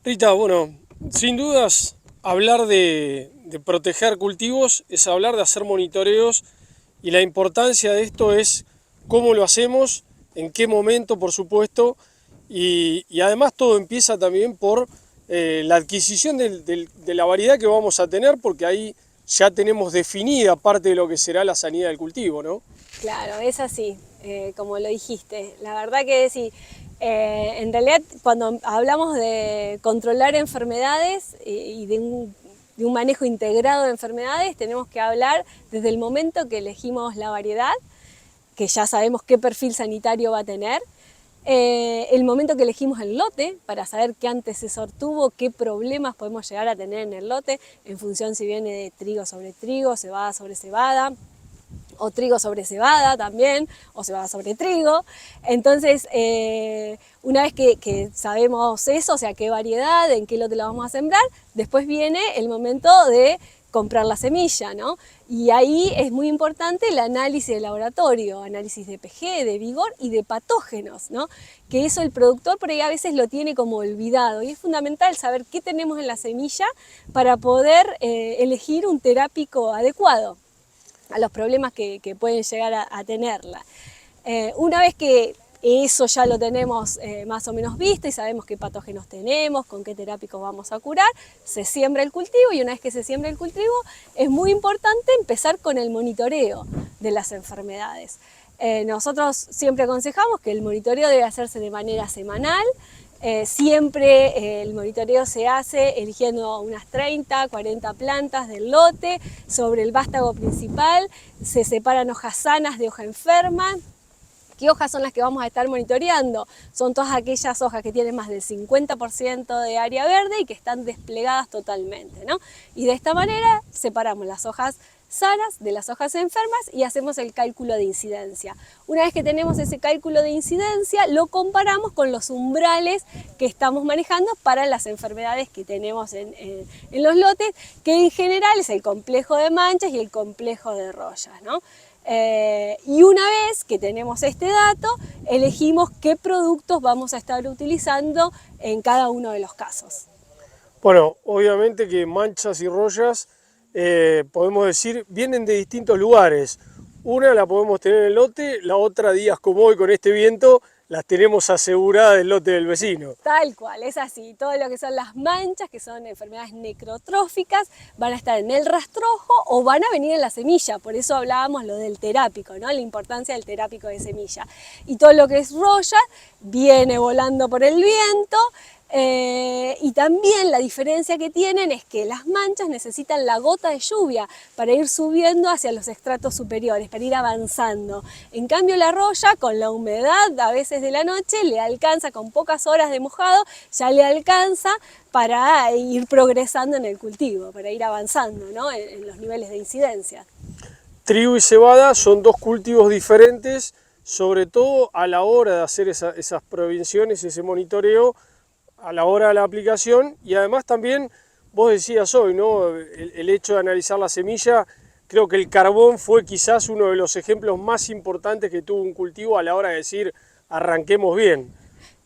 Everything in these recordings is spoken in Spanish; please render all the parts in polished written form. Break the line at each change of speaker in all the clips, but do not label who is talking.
Rita, bueno, sin dudas hablar de proteger cultivos es hablar de hacer monitoreos y la importancia de esto es cómo lo hacemos, en qué momento, por supuesto, y además todo empieza también por la adquisición de la variedad que vamos a tener, porque ahí ya tenemos definida parte de lo que será la sanidad del cultivo, ¿no?
Claro, es así, como lo dijiste. La verdad que sí, en realidad cuando hablamos de controlar enfermedades y de un manejo integrado de enfermedades, tenemos que hablar desde el momento que elegimos la variedad, que ya sabemos qué perfil sanitario va a tener, el momento que elegimos el lote para saber qué antecesor tuvo, qué problemas podemos llegar a tener en el lote, en función si viene de trigo sobre trigo, cebada sobre cebada, o trigo sobre cebada también, o cebada sobre trigo. Entonces, una vez que sabemos eso, o sea, qué variedad, en qué lote la vamos a sembrar, después viene el momento de comprar la semilla, ¿no? Y ahí es muy importante el análisis de laboratorio, análisis de pH, de vigor y de patógenos, ¿no? Que eso el productor por ahí a veces lo tiene como olvidado y es fundamental saber qué tenemos en la semilla para poder elegir un terápico adecuado a los problemas que pueden llegar a tenerla. Una vez que eso ya lo tenemos más o menos visto y sabemos qué patógenos tenemos, con qué terápicos vamos a curar, se siembra el cultivo y una vez que se siembra el cultivo es muy importante empezar con el monitoreo de las enfermedades. Nosotros siempre aconsejamos que el monitoreo debe hacerse de manera semanal. Siempre el monitoreo se hace eligiendo unas 30, 40 plantas del lote sobre el vástago principal, se separan hojas sanas de hoja enferma. ¿Qué hojas son las que vamos a estar monitoreando? Son todas aquellas hojas que tienen más del 50% de área verde y que están desplegadas totalmente, ¿no? Y de esta manera separamos las hojas sanas de las hojas enfermas y hacemos el cálculo de incidencia. Una vez que tenemos ese cálculo de incidencia, lo comparamos con los umbrales que estamos manejando para las enfermedades que tenemos en los lotes, que en general es el complejo de manchas y el complejo de rollas, ¿no? Y una vez que tenemos este dato, elegimos qué productos vamos a estar utilizando en cada uno de los casos.
Bueno, obviamente que manchas y rollas, podemos decir, vienen de distintos lugares. Una la podemos tener en el lote, la otra días como hoy con este viento, las tenemos aseguradas del lote del vecino.
Tal cual, es así. Todo lo que son las manchas, que son enfermedades necrotróficas, van a estar en el rastrojo o van a venir en la semilla. Por eso hablábamos lo del terápico, ¿no? La importancia del terápico de semilla. Y todo lo que es roya viene volando por el viento. Y también la diferencia que tienen es que las manchas necesitan la gota de lluvia para ir subiendo hacia los estratos superiores, para ir avanzando. En cambio la roya, con la humedad a veces de la noche, le alcanza con pocas horas de mojado, ya le alcanza para ir progresando en el cultivo, para ir avanzando, ¿no? en los niveles de incidencia.
Trigo y cebada son dos cultivos diferentes, sobre todo a la hora de hacer esas prevenciones, ese monitoreo, a la hora de la aplicación, y además también, vos decías hoy, ¿no? El hecho de analizar la semilla, creo que el carbón fue quizás uno de los ejemplos más importantes que tuvo un cultivo a la hora de decir arranquemos bien.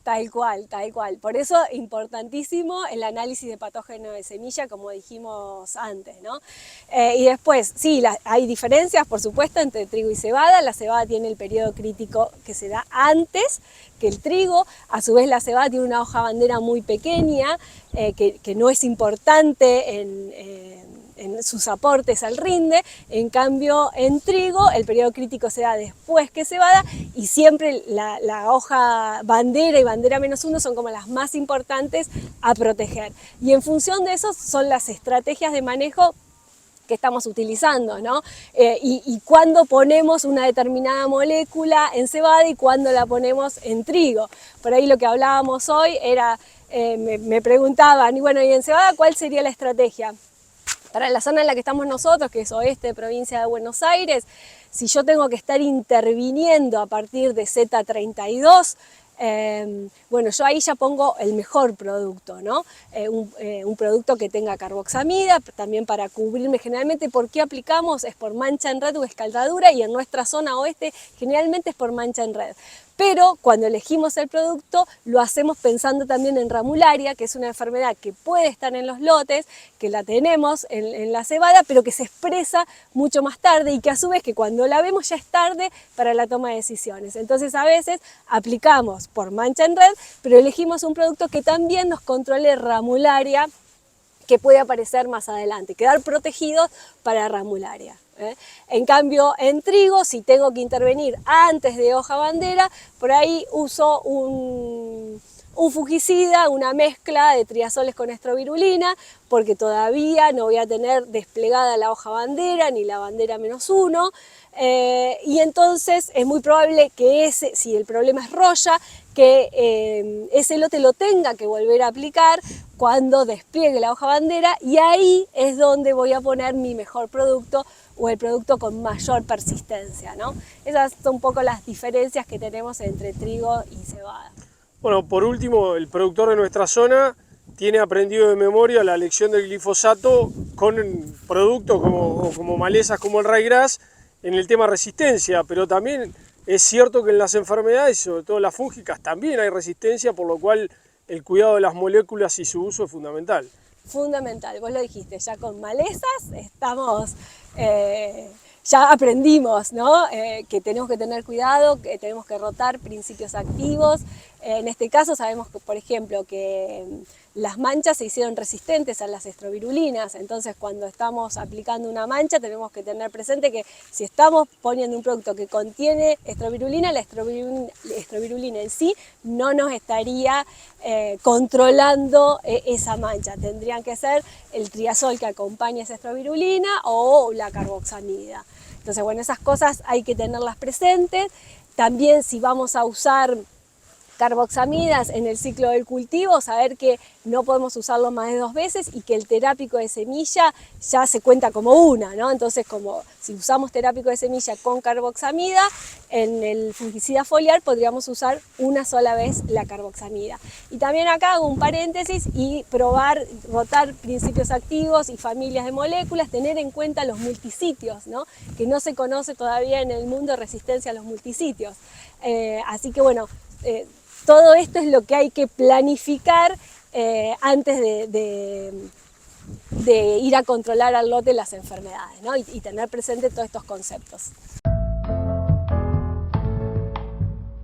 Tal cual, tal cual. Por eso importantísimo el análisis de patógeno de semilla, como dijimos antes, ¿no? Y después, sí, hay diferencias, por supuesto, entre trigo y cebada. La cebada tiene el periodo crítico que se da antes que el trigo. A su vez, la cebada tiene una hoja bandera muy pequeña, que no es importante en sus aportes al rinde. En cambio, en trigo el periodo crítico se da después que cebada y siempre la hoja bandera y bandera -1 son como las más importantes a proteger. Y en función de eso son las estrategias de manejo que estamos utilizando, ¿no? Y cuándo ponemos una determinada molécula en cebada y cuándo la ponemos en trigo. Por ahí lo que hablábamos hoy era, me preguntaban, y bueno, ¿y en cebada cuál sería la estrategia? Para la zona en la que estamos nosotros, que es oeste, provincia de Buenos Aires, si yo tengo que estar interviniendo a partir de Z32, bueno, yo ahí ya pongo el mejor producto, ¿no? Un producto que tenga carboxamida, también para cubrirme. Generalmente, ¿por qué aplicamos? Es por mancha en red o escaldadura, y en nuestra zona oeste generalmente es por mancha en red. Pero cuando elegimos el producto lo hacemos pensando también en ramularia, que es una enfermedad que puede estar en los lotes, que la tenemos en la cebada, pero que se expresa mucho más tarde y que a su vez que cuando la vemos ya es tarde para la toma de decisiones. Entonces a veces aplicamos por mancha en red, pero elegimos un producto que también nos controle ramularia, que puede aparecer más adelante, quedar protegidos para ramularia. En cambio, en trigo, si tengo que intervenir antes de hoja bandera, por ahí uso un fungicida, una mezcla de triazoles con estrovirulina, porque todavía no voy a tener desplegada la hoja bandera ni la bandera -1, y entonces es muy probable que si el problema es roya, que ese lote lo tenga que volver a aplicar cuando despliegue la hoja bandera, y ahí es donde voy a poner mi mejor producto o el producto con mayor persistencia, ¿no? Esas son un poco las diferencias que tenemos entre trigo y cebada.
Bueno, por último, el productor de nuestra zona tiene aprendido de memoria la lección del glifosato con productos como malezas como el ryegrass en el tema resistencia, pero también es cierto que en las enfermedades, sobre todo las fúngicas, también hay resistencia, por lo cual el cuidado de las moléculas y su uso es fundamental.
Fundamental, vos lo dijiste, ya con malezas estamos, ya aprendimos, ¿no? Que tenemos que tener cuidado, que tenemos que rotar principios activos. En este caso sabemos que, por ejemplo, que las manchas se hicieron resistentes a las estrovirulinas, entonces cuando estamos aplicando una mancha tenemos que tener presente que si estamos poniendo un producto que contiene estrovirulina, la estrovirulina en sí no nos estaría controlando esa mancha. Tendrían que ser el triazol que acompaña esa estrovirulina o la carboxamida. Entonces, bueno, esas cosas hay que tenerlas presentes. También si vamos a usar carboxamidas en el ciclo del cultivo, saber que no podemos usarlo más de 2 veces y que el terápico de semilla ya se cuenta como una, ¿no? Entonces, como si usamos terápico de semilla con carboxamida, en el fungicida foliar podríamos usar una sola vez la carboxamida. Y también acá hago un paréntesis y rotar principios activos y familias de moléculas, tener en cuenta los multisitios, ¿no? Que no se conoce todavía en el mundo resistencia a los multisitios. Así que bueno, todo esto es lo que hay que planificar antes de ir a controlar al lote las enfermedades, ¿no? y tener presente todos estos conceptos.